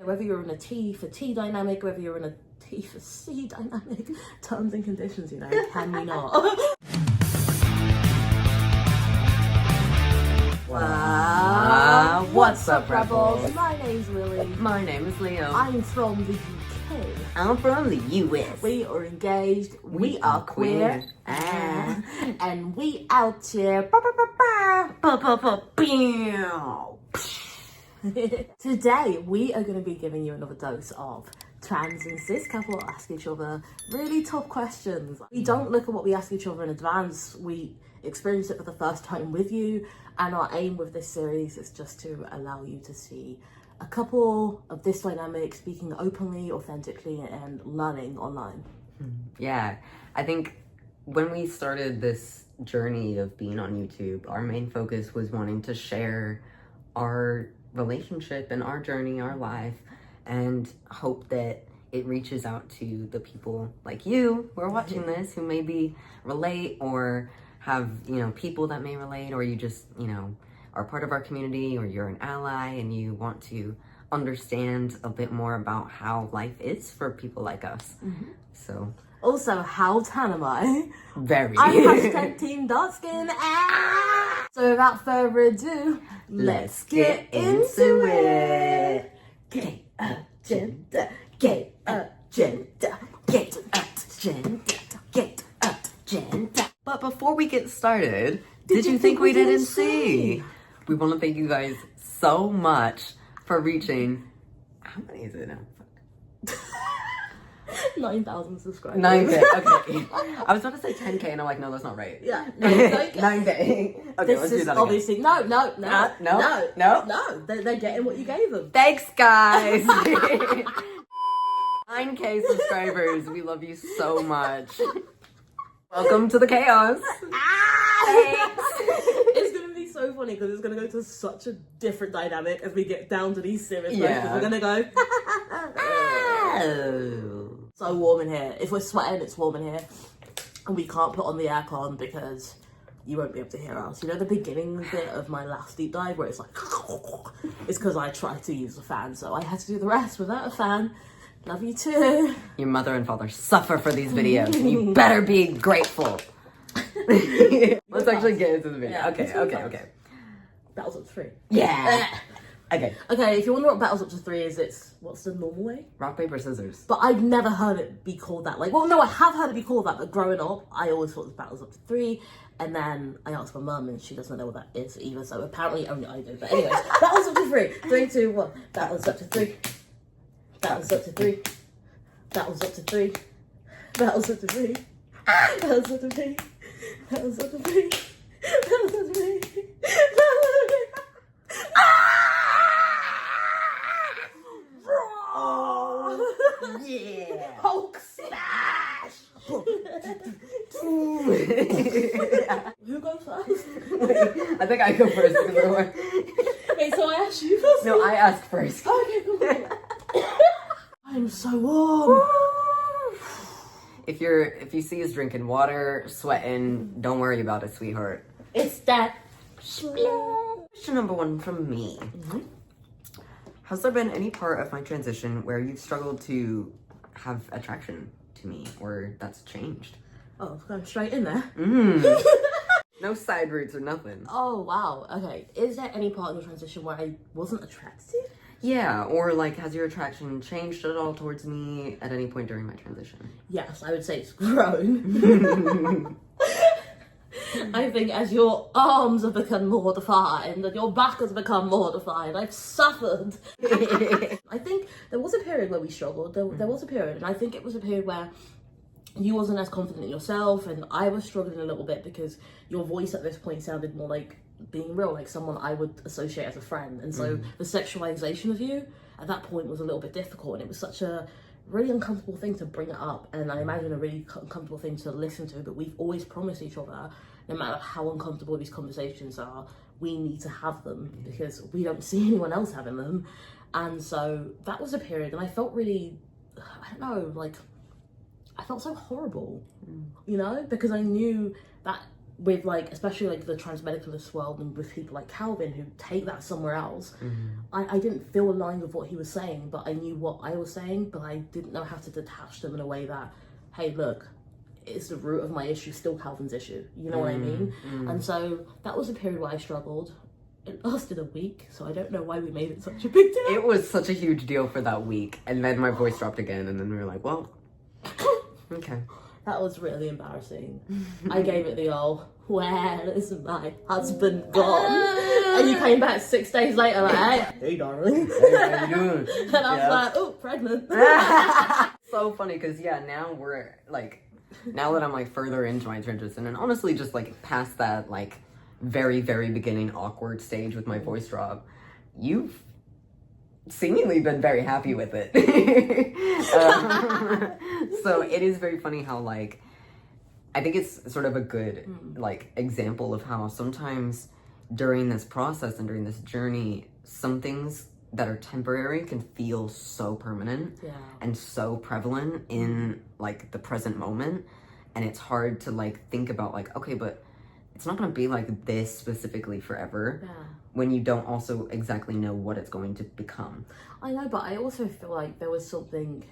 Whether you're in a T for T dynamic, whether you're in a T for C dynamic, terms and conditions, you know, can we not? What's up, rebels? My name's Lily. My name is Leo. I'm from the UK. I'm from the US. We are engaged. We are queer. And we out here. Today, we are going to be giving you another dose of trans and cis couple ask each other really tough questions. We don't look at what we ask each other in advance. We experience it for the first time with you. And our aim with this series is just to allow you to see a couple of this dynamic speaking openly, authentically, and learning online. Yeah, I think when we started this journey of being on YouTube, our main focus was wanting to share our relationship and our journey, our life, and hope that it reaches out to the people like you who are watching this, who maybe relate or have, you know, people that may relate, or you just, you know, are part of our community, or you're an ally and you want to understand a bit more about how life is for people like us. So also, how tan am I? Very. I'm hashtag Team Dark Skin. So without further ado, let's get into it. Gay agenda, gay agenda, gay agenda, gay agenda. But before we get started, did you think we didn't see? We want to thank you guys so much for reaching, how many is it now? 9,000 subscribers. 9K, okay. I was about to say 10K and I'm like, no, that's not right. Yeah, 9K. 9K. Okay, this let's do is that obviously, again. No. They're getting what you gave them. Thanks, guys. 9K subscribers. We love you so much. Welcome to the chaos. Thanks. It's gonna be so funny because it's gonna go to such a different dynamic as we get down to these serious questions. We're gonna go. So warm in here. If we're sweating, it's warm in here, and we can't put on the aircon because you won't be able to hear us. You know the beginning bit of my last deep dive where it's like, it's because I tried to use a fan, so I had to do the rest without a fan. Love you too. Your mother and father suffer for these videos. You better be grateful. Let's actually get into the video. Yeah, Okay. Battles up to 3. Yeah. Okay. Okay, if you wonder what battles up to 3 is, it's what's the normal way? Rock, paper, scissors. But I've never heard it be called that. Like, well, no, I have heard it be called that, but growing up, I always thought it was battles up to 3. And then I asked my mum, and she doesn't know what that is either. So apparently, only I do. But anyways, battles up to 3. 3, 2, 1. Battles up to 3. Battles up to 3. Battles up to 3. Battles up to 3. Battles up to 3. Battles up to 3. Battles up to 3. Yeah. Hulk smash! Who goes first? I think I go first. Wait, so I asked you first? No, I asked first. Okay, cool. I'm so warm. If you see us drinking water, sweating, don't worry about it, sweetheart. It's that. Question number 1 from me. Has there been any part of my transition where you've struggled to have attraction to me, or that's changed? Oh, going straight in there. No side routes or nothing. Oh, wow. Okay. Is there any part of the transition where I wasn't attracted to you? Yeah, or like, has your attraction changed at all towards me at any point during my transition? Yes, I would say it's grown. I think as your arms have become more defined and your back has become more defined, I've suffered. I think there was a period where we struggled. There was a period, and I think it was a period where you wasn't as confident in yourself, and I was struggling a little bit because your voice at this point sounded more like being real, like someone I would associate as a friend. And so the sexualization of you at that point was a little bit difficult, and it was such a really uncomfortable thing to bring it up, and I imagine a really uncomfortable thing to listen to. But we've always promised each other, no matter how uncomfortable these conversations are, we need to have them because we don't see anyone else having them. And so that was a period, and I felt really, I don't know, like I felt so horrible, you know, because I knew that with like, especially like the transmedicalist world and with people like Calvin who take that somewhere else, I didn't feel aligned with what he was saying, but I knew what I was saying, but I didn't know how to detach them in a way that, hey, look, it's the root of my issue still Calvin's issue, you know what I mean? And so that was a period where I struggled. It lasted a week, so I don't know why we made it such a big deal. It was such a huge deal for that week, and then my voice dropped again, and then we were like, well, okay. That was really embarrassing. I gave it the old, where is my husband gone? And you came back 6 days later like, hey darling. Hey, how you doing? And I was like, oh, pregnant. So funny, because now we're like, now that I'm like further into my transition, and honestly just like past that like very, very beginning awkward stage with my voice drop, you've seemingly been very happy with it. So it is very funny how like, I think it's sort of a good like example of how sometimes during this process and during this journey, some things that are temporary can feel so permanent and so prevalent in like the present moment. And it's hard to like think about like, okay, but it's not going to be like this specifically forever when you don't also exactly know what it's going to become. I know, but I also feel like there was something,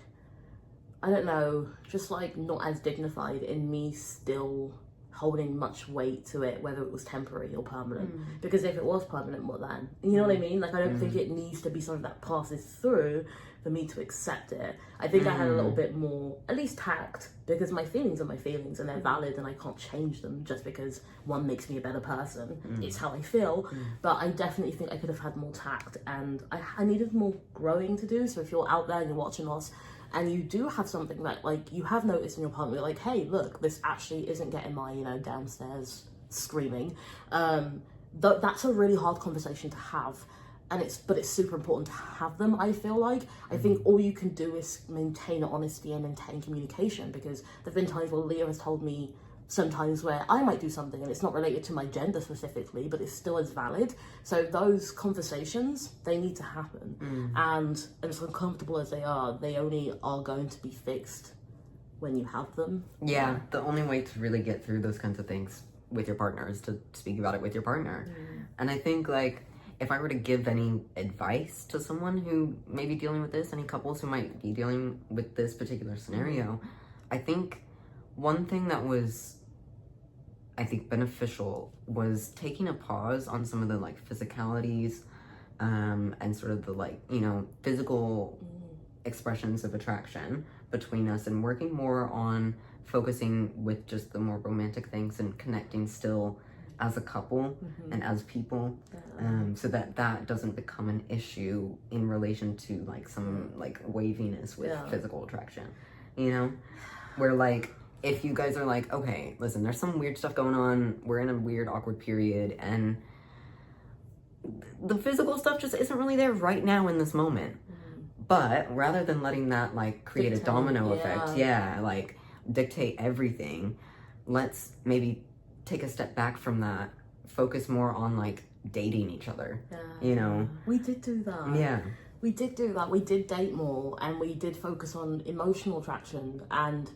I don't know, just like not as dignified in me still holding much weight to it, whether it was temporary or permanent. Because if it was permanent, what then? You know what I mean? Like, I don't think it needs to be something that passes through for me to accept it. I think I had a little bit more, at least tact, because my feelings are my feelings and they're valid and I can't change them just because one makes me a better person. It's how I feel. But I definitely think I could have had more tact, and I needed more growing to do. So if you're out there and you're watching us and you do have something that like you have noticed in your partner, like, hey, look, this actually isn't getting my, downstairs screaming. That's a really hard conversation to have. But it's super important to have them, I feel like. I think all you can do is maintain honesty and maintain communication, because there've been times where Leah has told me sometimes where I might do something and it's not related to my gender specifically, but it's still as valid. So those conversations, they need to happen. And as uncomfortable as they only are going to be fixed when you have them. Yeah, the only way to really get through those kinds of things with your partner is to speak about it with your partner. And I think like, if I were to give any advice to someone who may be dealing with this, any couples who might be dealing with this particular scenario, I think one thing that was, I think, beneficial was taking a pause on some of the like physicalities and sort of the like, physical expressions of attraction between us, and working more on focusing with just the more romantic things and connecting still as a couple and as people, so that doesn't become an issue in relation to like some like waviness with physical attraction, where like if you guys are like, okay, listen, there's some weird stuff going on, we're in a weird awkward period, and the physical stuff just isn't really there right now in this moment, but rather than letting that like create a domino effect, like dictate everything, let's maybe take a step back from that, focus more on like dating each other. We did do that. We did do that. We did date more, and we did focus on emotional attraction. And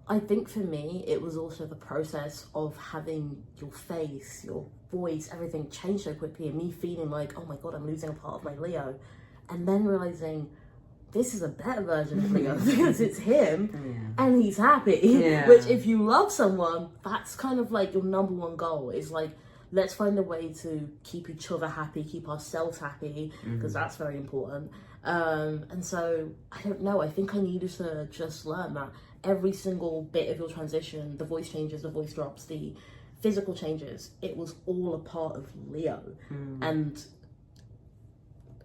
I think for me, it was also the process of having your face, your voice, everything change so quickly, and me feeling like, oh my God, I'm losing a part of my Leo. And then realizing this is a better version of Leo because it's him and he's happy. Which, if you love someone, that's kind of like your number one goal, is like, let's find a way to keep each other happy, keep ourselves happy, because that's very important. And so, I don't know, I think I needed to just learn that every single bit of your transition, the voice changes, the voice drops, the physical changes, it was all a part of Leo. And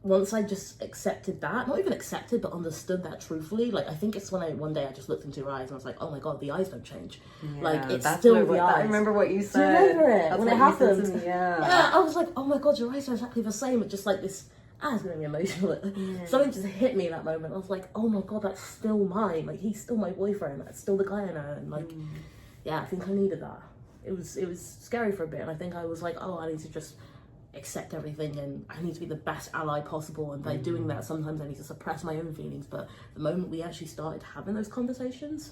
once I just accepted that, not even accepted, but understood that truthfully, like, I think it's when one day I just looked into her eyes and I was like, oh my God, the eyes don't change. Like, it's still the eyes. I remember what you said. Do you remember it? That's when it happened? To me, I was like, oh my God, your eyes are exactly the same. It's just like this, it's gonna be emotional. Something just hit me in that moment. I was like, oh my God, that's still mine. Like, he's still my boyfriend. That's still the guy I know. And like, I think I needed that. It was scary for a bit. And I think I was like, oh, I need to just accept everything, and I need to be the best ally possible, and by doing that sometimes I need to suppress my own feelings. But the moment we actually started having those conversations,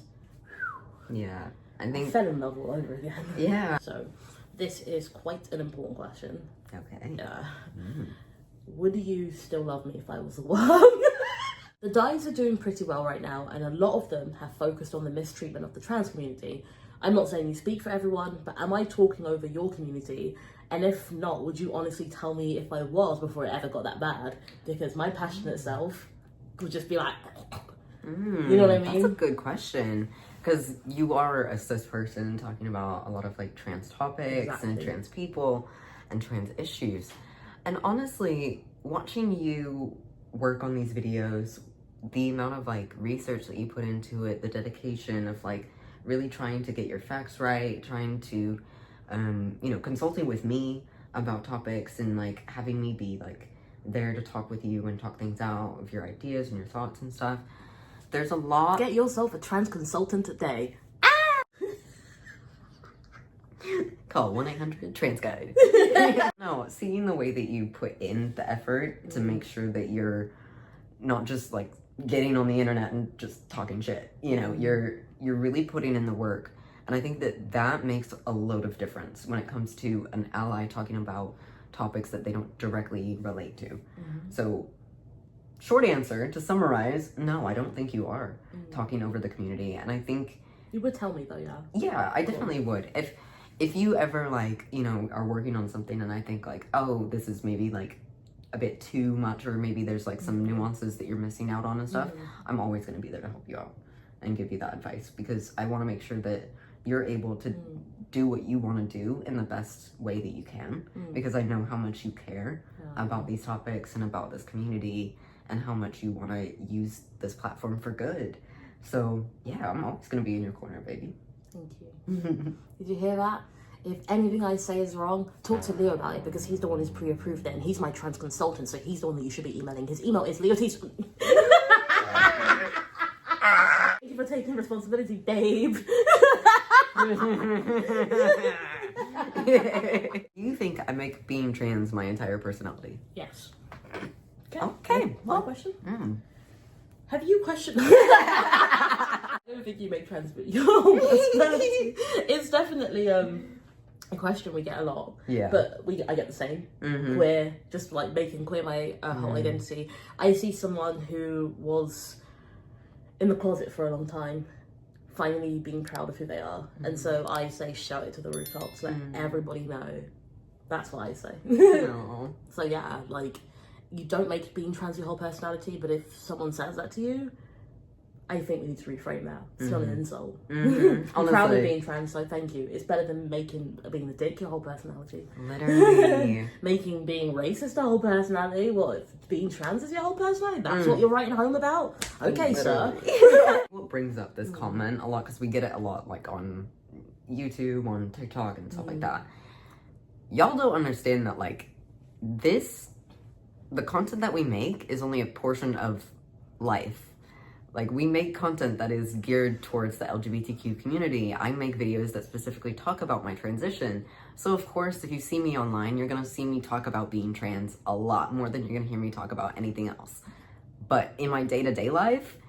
I think... fell in love all over again. Yeah. So, this is quite an important question. Okay. Would you still love me if I was a worm? The dyes are doing pretty well right now, and a lot of them have focused on the mistreatment of the trans community. I'm not saying you speak for everyone, but am I talking over your community? And if not, would you honestly tell me if I was before it ever got that bad? Because my passionate self would just be like, you know what I mean? That's a good question. Because you are a cis person talking about a lot of like trans topics and trans people and trans issues. And honestly, watching you work on these videos, the amount of like research that you put into it, the dedication of like really trying to get your facts right, trying to, you know, consulting with me about topics and like having me be like there to talk with you and talk things out of your ideas and your thoughts and stuff. There's a lot. Get yourself a trans consultant today. Call 1-800-TRANS-GUIDE. No, seeing the way that you put in the effort to make sure that you're not just like getting on the internet and just talking shit, you know, you're really putting in the work. And I think that makes a load of difference when it comes to an ally talking about topics that they don't directly relate to. So, short answer, to summarize, no, I don't think you are talking over the community. And I think... You would tell me though, yeah? Yeah, I definitely would. If you ever, like, you know, are working on something and I think, like, oh, this is maybe, like, a bit too much, or maybe there's, like, some nuances that you're missing out on and stuff, I'm always going to be there to help you out and give you that advice, because I want to make sure that you're able to do what you want to do in the best way that you can, because I know how much you care about these topics and about this community and how much you want to use this platform for good. So, yeah, I'm always going to be in your corner, baby. Thank you. Did you hear that? If anything I say is wrong, talk to Leo about it, because he's the one who's pre-approved it and he's my trans consultant, so he's the one that you should be emailing. His email is leotis. Thank you for taking responsibility, babe. Do you think I make being trans my entire personality? Yes. Okay. One question? Have you questioned... I don't think you make trans your whole personality. It's definitely a question we get a lot. Yeah. But I get the same. Queer, just like making queer my whole identity. I see someone who was in the closet for a long time, finally being proud of who they are. And so I say shout it to the rooftops, let everybody know. That's what I say. No. So yeah, like, you don't make being trans your whole personality, but if someone says that to you, I think we need to reframe that. It's not an insult. I'm proud of being trans, so thank you. It's better than making being the dick your whole personality. Literally. Making being racist the whole personality. Well, if being trans is your whole personality, that's what you're writing home about? Okay, sir. What brings up this comment a lot, because we get it a lot, like on YouTube, on TikTok, and stuff like that. Y'all don't understand that, like, the content that we make is only a portion of life. Like, we make content that is geared towards the LGBTQ community. I make videos that specifically talk about my transition. So, of course, if you see me online, you're going to see me talk about being trans a lot more than you're going to hear me talk about anything else. But in my day-to-day life,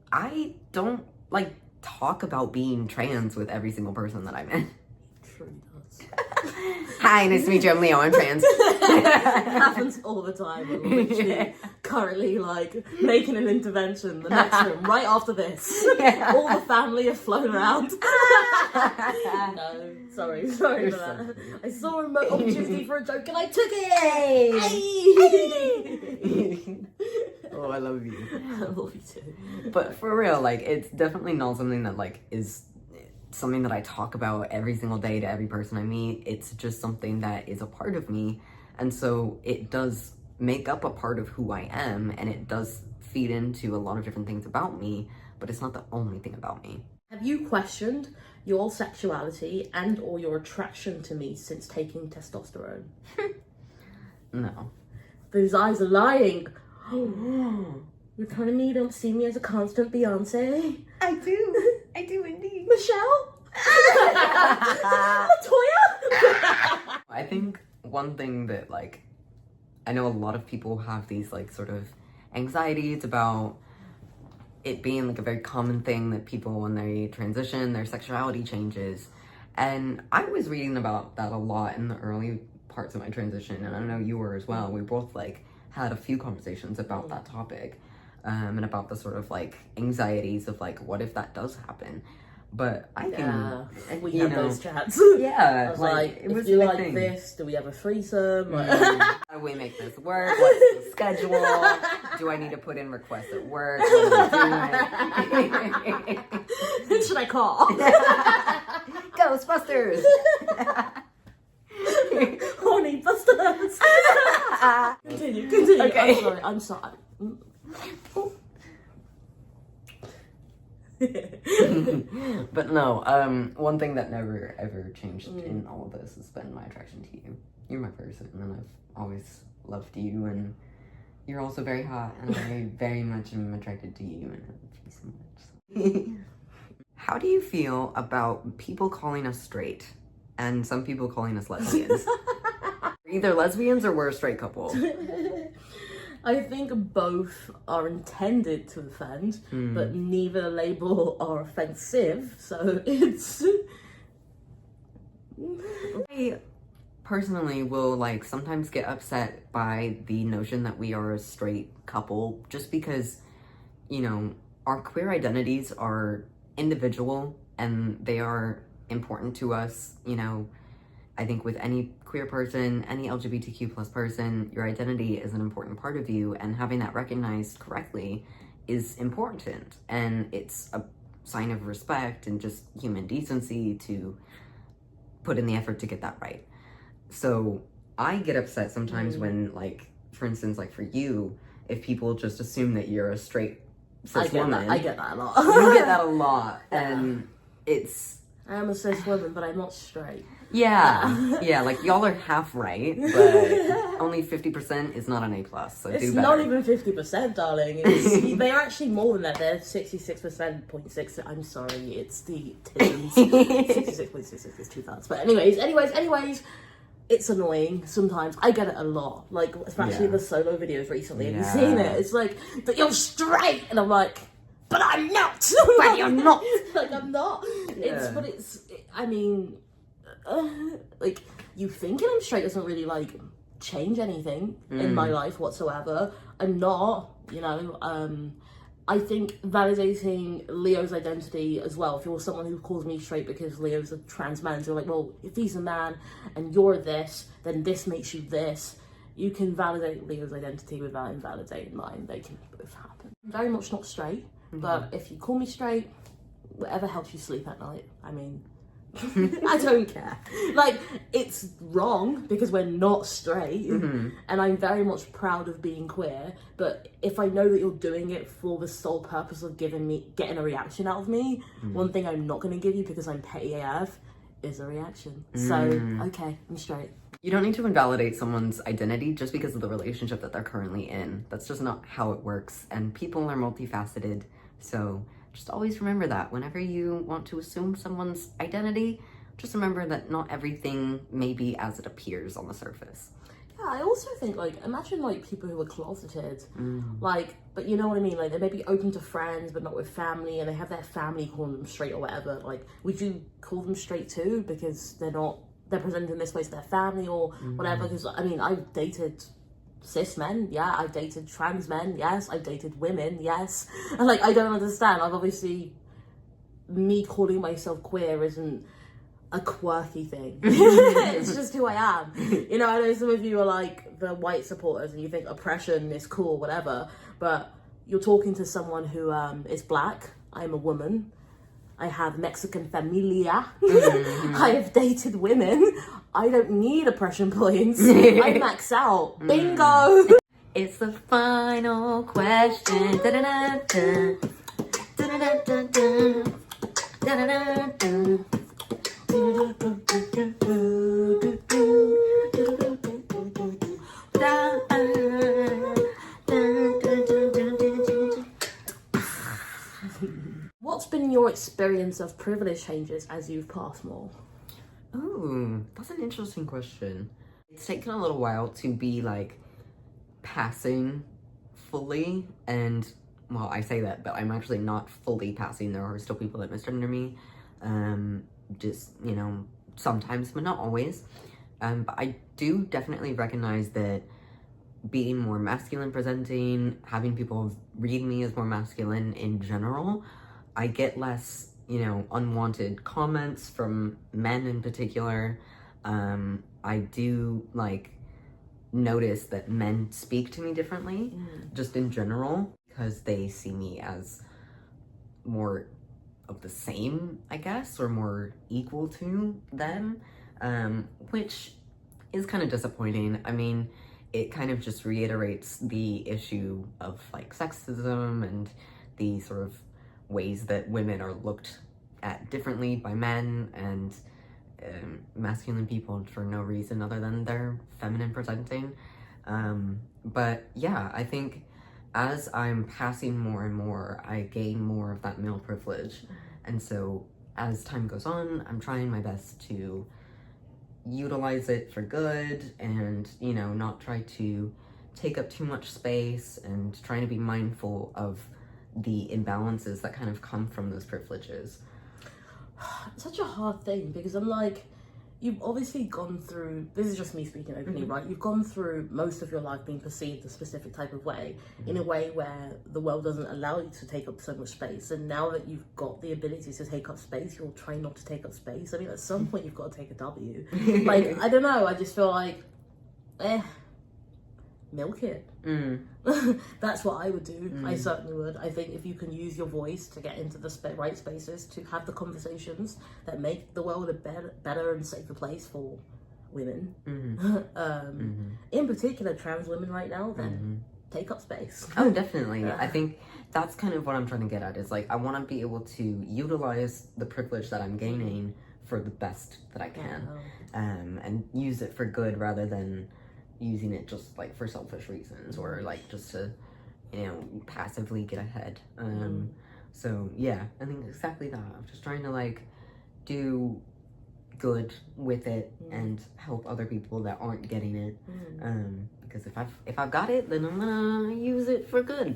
I don't, like, talk about being trans with every single person that I'm in. True does. Hi, nice to meet you. I'm Leo. I'm trans. It happens all the time. We're literally currently like making an intervention in the next room right after this. All the family have flown around. No, sorry for that. I saw a opportunity for a joke and I took it. Oh, I love you. I love you too. But for real, like, it's definitely not something that, like, is something that I talk about every single day to every person I meet. It's just something that is a part of me. And so it does make up a part of who I am, and it does feed into a lot of different things about me, but it's not the only thing about me. Have you questioned your sexuality and or your attraction to me since taking testosterone? No. Those eyes are lying. You're telling me you don't see me as a constant Beyonce? I do indeed. Michelle? Latoya? I think one thing that, like, I know a lot of people have these, like, sort of anxieties about it being like a very common thing that people, when they transition, their sexuality changes. And I was reading about that a lot in the early parts of my transition, and I know you were as well. We both like had a few conversations about that topic, and about the sort of like anxieties of like, what if that does happen? But I think we had those chats. Yeah, I was like, it was if you a big like thing. this, do we have a threesome? How do we make this work? What's the schedule? Do I need to put in requests at work? What am I doing? Who should I call? Ghostbusters! Horny busters. Continue. Okay. I'm sorry. But no, one thing that never ever changed in all of this has been my attraction to you. You're my person, and I've always loved you, and you're also very hot, and I very much am attracted to you, and I love you so much. How do you feel about people calling us straight, and some people calling us lesbians? We're either lesbians or we're a straight couple. I think both are intended to offend, but neither label are offensive, so it's... I personally will like sometimes get upset by the notion that we are a straight couple, just because, you know, our queer identities are individual and they are important to us. You know, I think with any queer person, any LGBTQ plus person, your identity is an important part of you, and having that recognized correctly is important. And it's a sign of respect and just human decency to put in the effort to get that right. So I get upset sometimes when, like, for instance, like for you, if people just assume that you're a straight cis woman. I get that a lot. You get that a lot, and it's... I am a cis woman, but I'm not straight. Yeah, like y'all are half right, but only 50% is not an A+, so It's do better. not even 50%, darling. It's, they're actually more than that. They're 66.6. I'm sorry, it's the tins. 66.66 is 2,000. But anyways, it's annoying sometimes. I get it a lot. Like, especially the solo videos recently. Have you seen it? It's like, but you're straight! And I'm like, but I'm not! But you're not! Like, I'm not. I mean... like, you thinking I'm straight doesn't really like change anything in my life whatsoever. I'm not, you know. I think validating Leo's identity as well. If you're someone who calls me straight because Leo's a trans man, so you're like, well, if he's a man and you're this, then this makes you this. You can validate Leo's identity without invalidating mine. They can both happen. I'm very much not straight, but if you call me straight, whatever helps you sleep at night. I mean, I don't care. Like, it's wrong because we're not straight, and I'm very much proud of being queer, but if I know that you're doing it for the sole purpose of getting a reaction out of me, one thing I'm not going to give you because I'm petty AF is a reaction. So, okay, I'm straight. You don't need to invalidate someone's identity just because of the relationship that they're currently in. That's just not how it works, and people are multifaceted, so... just always remember that whenever you want to assume someone's identity, just remember that not everything may be as it appears on the surface. Yeah, I also think, like, imagine, like, people who are closeted, like, but you know what I mean? Like, they may be open to friends, but not with family, and they have their family calling them straight or whatever. Like, would you call them straight too? Because they're presenting this way to their family or whatever? Because, I mean, I've dated cis men, yeah, I've dated trans men, yes, I've dated women, yes. And like, I don't understand. I've obviously, me calling myself queer isn't a quirky thing. It's just who I am. You know, I know some of you are like the white supporters and you think oppression is cool, whatever, but you're talking to someone who is black. I'm a woman. I have Mexican familia. I have dated women. I don't need oppression points. I max out. Bingo! It's the final question. Da-da-da-da. Da-da-da-da-da. Da-da-da-da. What's been your experience of privilege changes as you've passed more? Ooh, that's an interesting question. It's taken a little while to be like passing fully and well, I say that, but I'm actually not fully passing. There are still people that misgender me. Just, you know, sometimes, but not always. But I do definitely recognize that being more masculine presenting, having people read me as more masculine in general, I get less, you know, unwanted comments from men in particular. I do, like, notice that men speak to me differently, just in general, because they see me as more of the same, I guess, or more equal to them, which is kind of disappointing. I mean, it kind of just reiterates the issue of, like, sexism and the sort of ways that women are looked at differently by men and masculine people for no reason other than they're feminine presenting. But yeah, I think as I'm passing more and more, I gain more of that male privilege. And so as time goes on, I'm trying my best to utilize it for good and, you know, not try to take up too much space, and trying to be mindful of the imbalances that kind of come from those privileges. Such a hard thing, because I'm like, you've obviously gone through, this is just me speaking openly, right? You've gone through most of your life being perceived a specific type of way, in a way where the world doesn't allow you to take up so much space. And now that you've got the ability to take up space, you'll try not to take up space. I mean, at some point you've got to take a W. Like, I don't know, I just feel like, milk it. That's what I would do. I certainly would. I think if you can use your voice to get into the right spaces, to have the conversations that make the world a better and safer place for women, in particular trans women right now, then take up space. Oh, definitely. I think that's kind of what I'm trying to get at, is like, I want to be able to utilize the privilege that I'm gaining for the best that I can, and use it for good rather than using it just like for selfish reasons, or like just to, you know, passively get ahead. So yeah, I think exactly that. I'm just trying to, like, do good with it and help other people that aren't getting it. Because if I've got it, then I'm gonna use it for good.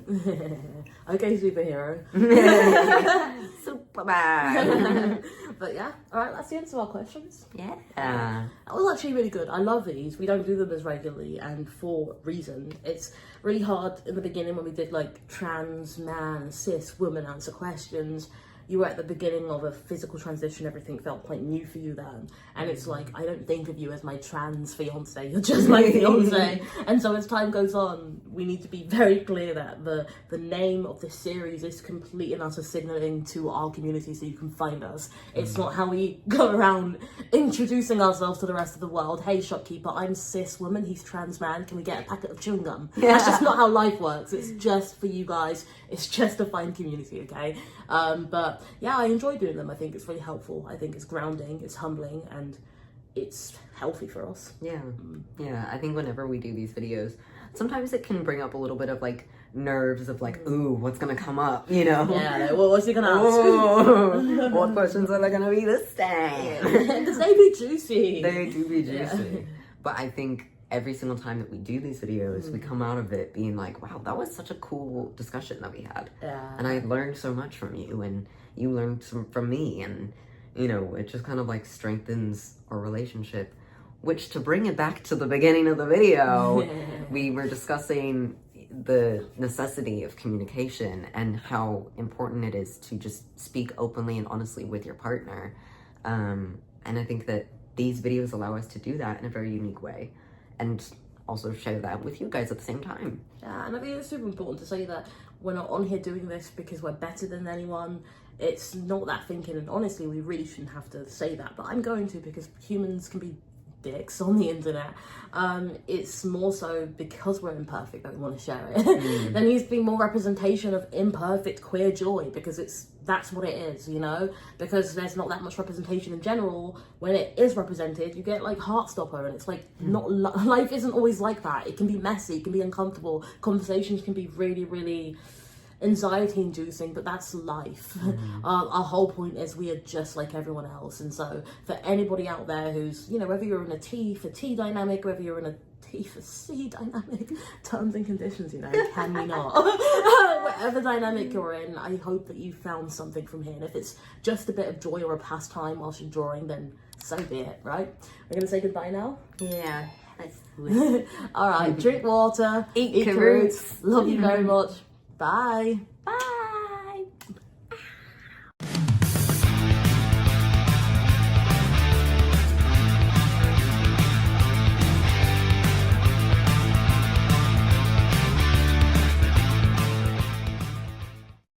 Okay, superhero. Superman. But yeah, all right, that's the answer to our questions. Yeah. That was actually really good. I love these. We don't do them as regularly, and for reason. It's really hard in the beginning when we did like trans man, cis woman answer questions. You were at the beginning of a physical transition, everything felt quite new for you then. And it's like, I don't think of you as my trans fiance, you're just my fiance. And so as time goes on, we need to be very clear that the name of this series is complete and utter signaling to our community so you can find us. It's not how we go around introducing ourselves to the rest of the world. Hey, shopkeeper, I'm cis woman, he's trans man, can we get a packet of chewing gum? That's just not how life works. It's just for you guys. It's just to find community, okay? But yeah, I enjoy doing them. I think it's really helpful. I think it's grounding, it's humbling, and it's healthy for us. Yeah. I think whenever we do these videos, sometimes it can bring up a little bit of like nerves of like, ooh, what's gonna come up, you know? Yeah, like, well, what's he gonna ask? What questions are they gonna be this time? Because they be juicy. They do be juicy. But I think every single time that we do these videos, we come out of it being like, wow, that was such a cool discussion that we had. And I learned so much from you, and you learned from me, and, you know, it just kind of like strengthens our relationship. Which, to bring it back to the beginning of the video, we were discussing the necessity of communication and how important it is to just speak openly and honestly with your partner. And I think that these videos allow us to do that in a very unique way, and also share that with you guys at the same time. Yeah, and I think it's super important to say that we're not on here doing this because we're better than anyone. It's not that thinking, and honestly, we really shouldn't have to say that, but I'm going to, because humans can be dicks on the internet. It's more so because we're imperfect that we want to share it. There needs to be more representation of imperfect queer joy, because that's what it is, you know? Because there's not that much representation in general. When it is represented, you get like Heartstopper, and it's like, not life isn't always like that. It can be messy, it can be uncomfortable. Conversations can be really, really anxiety inducing, but that's life. Our whole point is we are just like everyone else. And so for anybody out there who's, you know, whether you're in a T for T dynamic, whether you're in a T-for-C dynamic terms and conditions, you know, can we not? Whatever dynamic you're in, I hope that you found something from here. And if it's just a bit of joy or a pastime whilst you're drawing, then so be it, right? We're going to say goodbye now? Yeah. All right, drink water, Eat carrots. Love you very much. Bye.